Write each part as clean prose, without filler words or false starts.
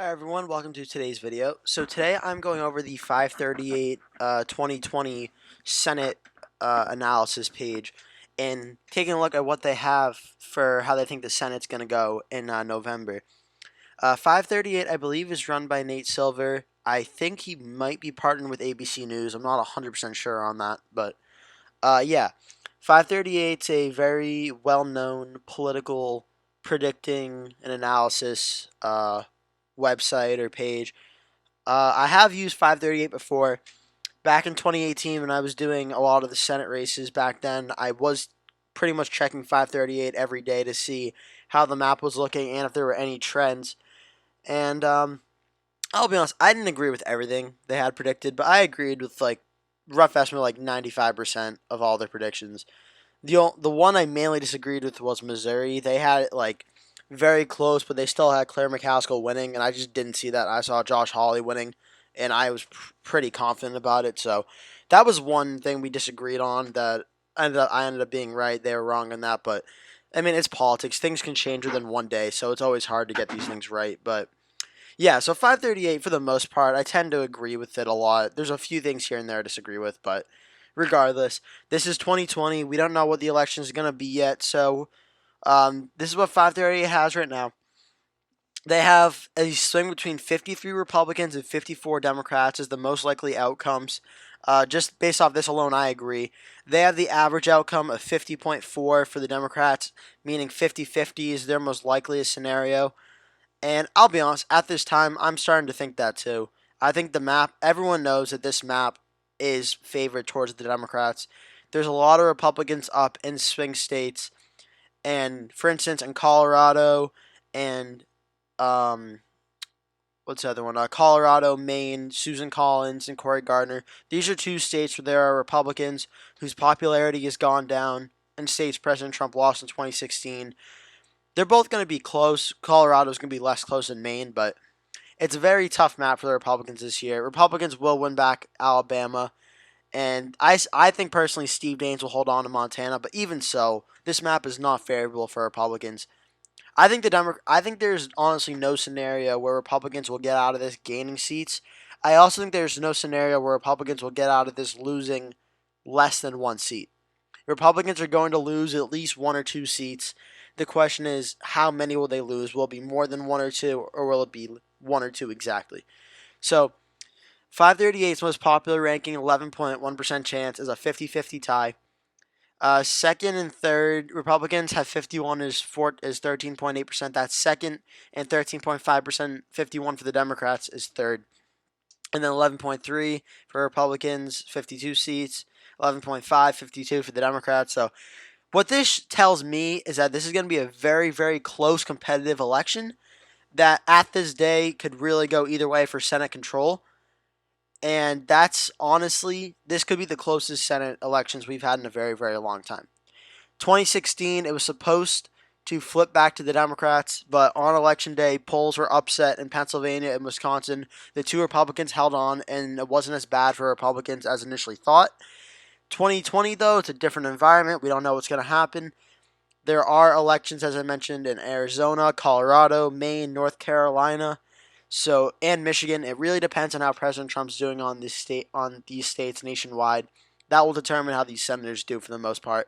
Hi everyone, welcome to today's video. So today I'm going over the 538 2020 Senate analysis page and taking a look at what they have for how they think the Senate's going to go in November. 538 I believe is run by Nate Silver. I think he might be partnered with ABC News. I'm not 100% sure on that, but yeah. 538 is a very well-known political predicting and analysis website or page. I have used 538 before. Back in 2018, when I was doing a lot of the Senate races back then, I was pretty much checking 538 every day to see how the map was looking and if there were any trends. And I'll be honest, I didn't agree with everything they had predicted, but I agreed with like rough estimate like 95% of all their predictions. The one I mainly disagreed with was Missouri. They had it like very close, but they still had Claire McCaskill winning, and I just didn't see that. I saw Josh Hawley winning, and I was pretty confident about it. So that was one thing we disagreed on. That I ended up being right. They were wrong on that, but I mean it's politics. Things can change within one day, so it's always hard to get these things right. But yeah, so 538 for the most part, I tend to agree with it a lot. There's a few things here and there I disagree with, but regardless, this is 2020. We don't know what the election is going to be yet, so this is what 538 has right now. They have a swing between 53 Republicans and 54 Democrats as the most likely outcomes. Just based off this alone, I agree. They have the average outcome of 50.4 for the Democrats, meaning 50-50 is their most likely scenario. And I'll be honest, at this time, I'm starting to think that too. I think the map, everyone knows that this map is favored towards the Democrats. There's a lot of Republicans up in swing states. And for instance, in Colorado and um, what's the other one? Colorado, Maine, Susan Collins, and Cory Gardner. These are two states where there are Republicans whose popularity has gone down, and states President Trump lost in 2016. They're both going to be close. Colorado's going to be less close than Maine, but it's a very tough map for the Republicans this year. Republicans will win back Alabama, and I think personally Steve Daines will hold on to Montana, but even so, this map is not favorable for Republicans. I think there's honestly no scenario where Republicans will get out of this gaining seats. I also think there's no scenario where Republicans will get out of this losing less than one seat. Republicans are going to lose at least one or two seats. The question is, how many will they lose? Will it be more than one or two, or will it be one or two exactly? So, 538's most popular ranking, 11.1% chance, is a 50-50 tie. Second and third, Republicans have 51 is 13.8%. That's second, and 13.5%, 51 for the Democrats is third. And then 11.3 for Republicans, 52 seats. 11.5, 52 for the Democrats. So what this tells me is that this is going to be a very, very close competitive election that at this day could really go either way for Senate control. And that's honestly, this could be the closest Senate elections we've had in a very, very long time. 2016, it was supposed to flip back to the Democrats, but on election day, polls were upset in Pennsylvania and Wisconsin. The two Republicans held on, and it wasn't as bad for Republicans as initially thought. 2020, though, it's a different environment. We don't know what's going to happen. There are elections, as I mentioned, in Arizona, Colorado, Maine, North Carolina, and Michigan. It really depends on how President Trump's doing on these states nationwide. That will determine how these senators do for the most part.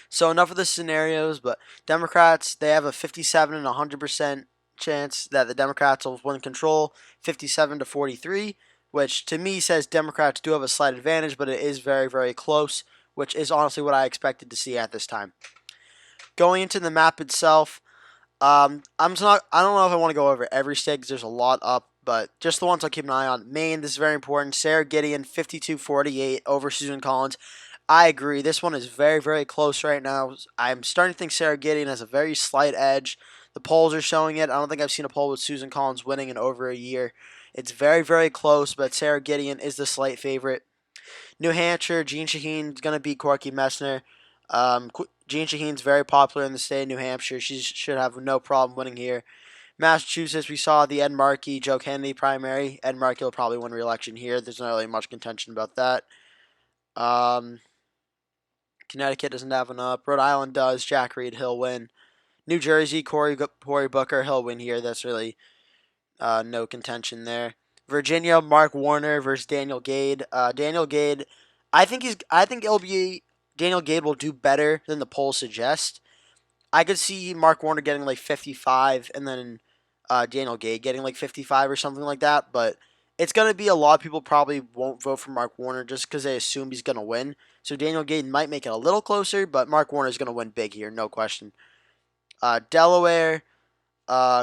So enough of the scenarios, but Democrats, they have a 57 and 100% chance that the Democrats will win control, 57-43, which to me says Democrats do have a slight advantage, but it is very, very close, which is honestly what I expected to see at this time. Going into the map itself, I don't know if I want to go over every state because there's a lot up, but just the ones I'll keep an eye on. Maine, this is very important. Sarah Gideon, 52-48 over Susan Collins. I agree. This one is very, very close right now. I'm starting to think Sarah Gideon has a very slight edge. The polls are showing it. I don't think I've seen a poll with Susan Collins winning in over a year. It's very, very close, but Sarah Gideon is the slight favorite. New Hampshire, Jeanne Shaheen is going to beat Corky Messner. Jeanne Shaheen's very popular in the state of New Hampshire. She should have no problem winning here. Massachusetts, we saw the Ed Markey, Joe Kennedy primary. Ed Markey will probably win re-election here. There's not really much contention about that. Connecticut doesn't have enough. Rhode Island does. Jack Reed, he'll win. New Jersey, Cory Booker, he'll win here. That's really No contention there. Virginia, Mark Warner versus Daniel Gade. Daniel Gade, I think it'll be Daniel Gade will do better than the polls suggest. I could see Mark Warner getting like 55 and then Daniel Gade getting like 55 or something like that. But it's going to be a lot of people probably won't vote for Mark Warner just because they assume he's going to win. So Daniel Gade might make it a little closer, but Mark Warner is going to win big here, no question. Delaware,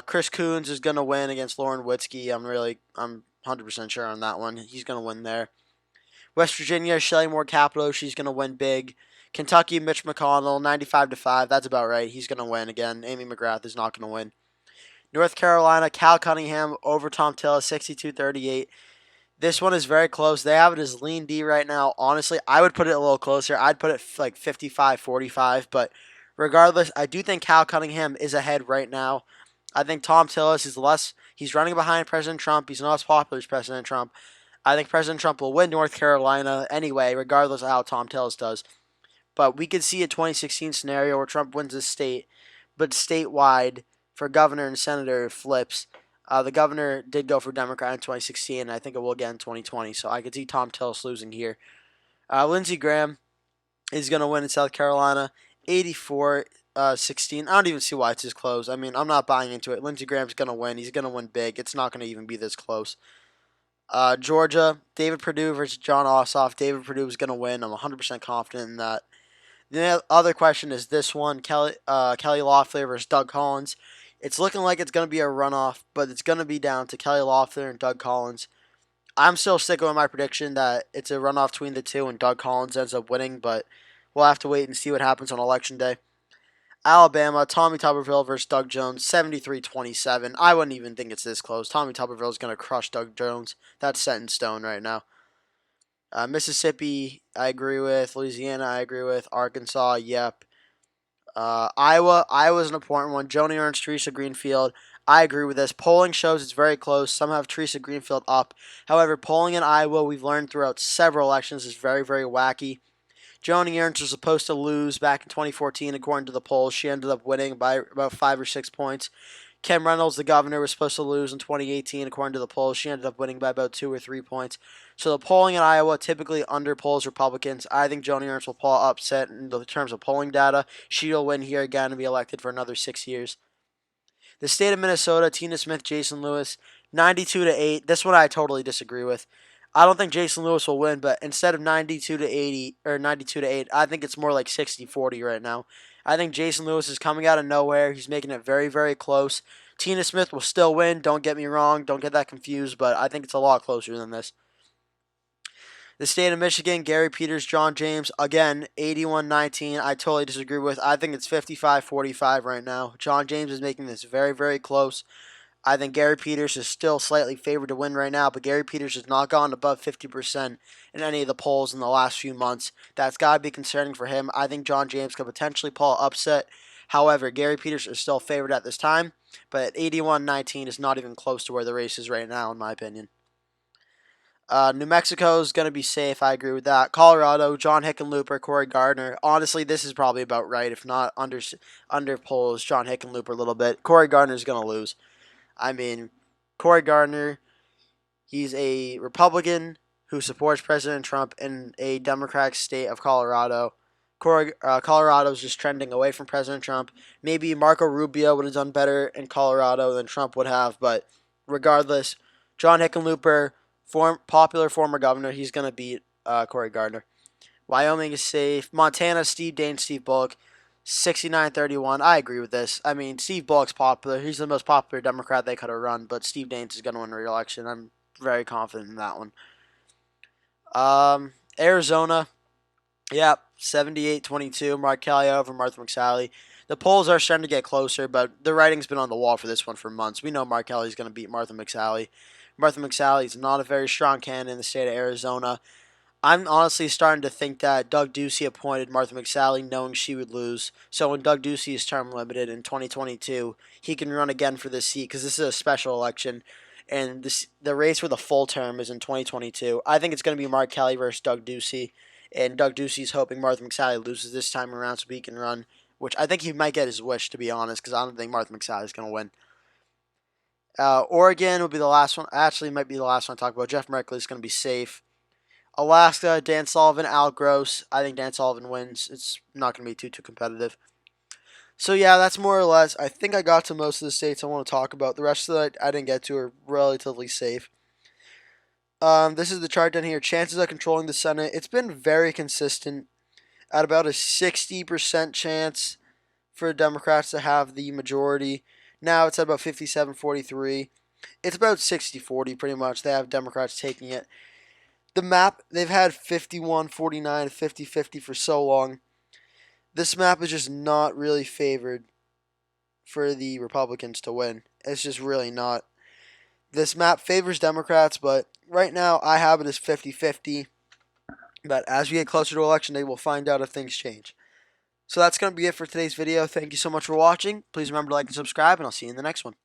Chris Coons is going to win against Lauren Witzke. I'm 100% sure on that one. He's going to win there. West Virginia, Shelley Moore Capito, she's going to win big. Kentucky, Mitch McConnell, 95-5. That's about right. He's going to win again. Amy McGrath is not going to win. North Carolina, Cal Cunningham over Tom Tillis, 62-38. This one is very close. They have it as lean D right now. Honestly, I would put it a little closer. I'd put it like 55-45. But regardless, I do think Cal Cunningham is ahead right now. I think Tom Tillis is less. He's running behind President Trump. He's not as popular as President Trump. I think President Trump will win North Carolina anyway, regardless of how Tom Tillis does. But we could see a 2016 scenario where Trump wins the state, but statewide for governor and senator flips. The governor did go for Democrat in 2016, and I think it will again in 2020. So I could see Tom Tillis losing here. Lindsey Graham is going to win in South Carolina, 84-16. I don't even see why it's this close. I mean, I'm not buying into it. Lindsey Graham's going to win. He's going to win big. It's not going to even be this close. Georgia, David Perdue versus Jon Ossoff. David Perdue is going to win. I'm 100% confident in that. The other question is this one, Kelly Loeffler versus Doug Collins. It's looking like it's going to be a runoff, but it's going to be down to Kelly Loeffler and Doug Collins. I'm still sticking with my prediction that it's a runoff between the two and Doug Collins ends up winning, but we'll have to wait and see what happens on Election Day. Alabama, Tommy Tuberville versus Doug Jones, 73-27. I wouldn't even think it's this close. Tommy Tuberville is going to crush Doug Jones. That's set in stone right now. Mississippi, I agree with. Louisiana, I agree with. Arkansas, yep. Iowa's an important one. Joni Ernst, Teresa Greenfield. I agree with this. Polling shows it's very close. Some have Teresa Greenfield up. However, polling in Iowa, we've learned throughout several elections, is very, very wacky. Joni Ernst was supposed to lose back in 2014, according to the polls. She ended up winning by about 5 or 6 points. Kim Reynolds, the governor, was supposed to lose in 2018, according to the polls. She ended up winning by about 2 or 3 points. So the polling in Iowa typically underpolls Republicans. I think Joni Ernst will pull upset in terms of polling data. She will win here again and be elected for another 6 years. The state of Minnesota, Tina Smith, Jason Lewis, 92-8. This one I totally disagree with. I don't think Jason Lewis will win, but instead of 92-80 or 92-8, I think it's more like 60-40 right now. I think Jason Lewis is coming out of nowhere. He's making it very, very close. Tina Smith will still win. Don't get me wrong. Don't get that confused, but I think it's a lot closer than this. The state of Michigan, Gary Peters, John James, again, 81-19. I totally disagree with. I think it's 55-45 right now. John James is making this very, very close. I think Gary Peters is still slightly favored to win right now, but Gary Peters has not gone above 50% in any of the polls in the last few months. That's got to be concerning for him. I think John James could potentially pull upset. However, Gary Peters is still favored at this time, but 81-19 is not even close to where the race is right now, in my opinion. New Mexico is going to be safe. I agree with that. Colorado, John Hickenlooper, Cory Gardner. Honestly, this is probably about right. If not, under polls John Hickenlooper a little bit. Cory Gardner is going to lose. I mean, Cory Gardner, he's a Republican who supports President Trump in a Democratic state of Colorado. Colorado's just trending away from President Trump. Maybe Marco Rubio would have done better in Colorado than Trump would have, but regardless, John Hickenlooper, popular former governor, he's going to beat Cory Gardner. Wyoming is safe. Montana, Steve Daines, Steve Bullock, 69-31. I agree with this. I mean, Steve Bullock's popular. He's the most popular Democrat they could have run, but Steve Daines is going to win re-election. I'm very confident in that one. Arizona, yeah, 78-22. Mark Kelly over Martha McSally. The polls are starting to get closer, but the writing's been on the wall for this one for months. We know Mark Kelly's going to beat Martha McSally. Martha McSally is not a very strong candidate in the state of Arizona. I'm honestly starting to think that Doug Ducey appointed Martha McSally knowing she would lose. So when Doug Ducey is term limited in 2022, he can run again for this seat because this is a special election. And the race for the full term is in 2022. I think it's going to be Mark Kelly versus Doug Ducey. And Doug Ducey's hoping Martha McSally loses this time around so he can run, which I think he might get his wish, to be honest, because I don't think Martha McSally is going to win. Oregon will be the last one. Actually, might be the last one I talk about. Jeff Merkley is going to be safe. Alaska, Dan Sullivan, Al Gross. I think Dan Sullivan wins. It's not going to be too competitive. So yeah, that's more or less. I think I got to most of the states I want to talk about. The rest of that I didn't get to are relatively safe. This is the chart down here. Chances of controlling the Senate. It's been very consistent at about a 60% chance for Democrats to have the majority. Now it's at about 57-43. It's about 60-40 pretty much. They have Democrats taking it. The map, they've had 51-49, 50-50 for so long. This map is just not really favored for the Republicans to win. It's just really not. This map favors Democrats, but right now I have it as 50-50. But as we get closer to election day, we'll find out if things change. So that's going to be it for today's video. Thank you so much for watching. Please remember to like and subscribe, and I'll see you in the next one.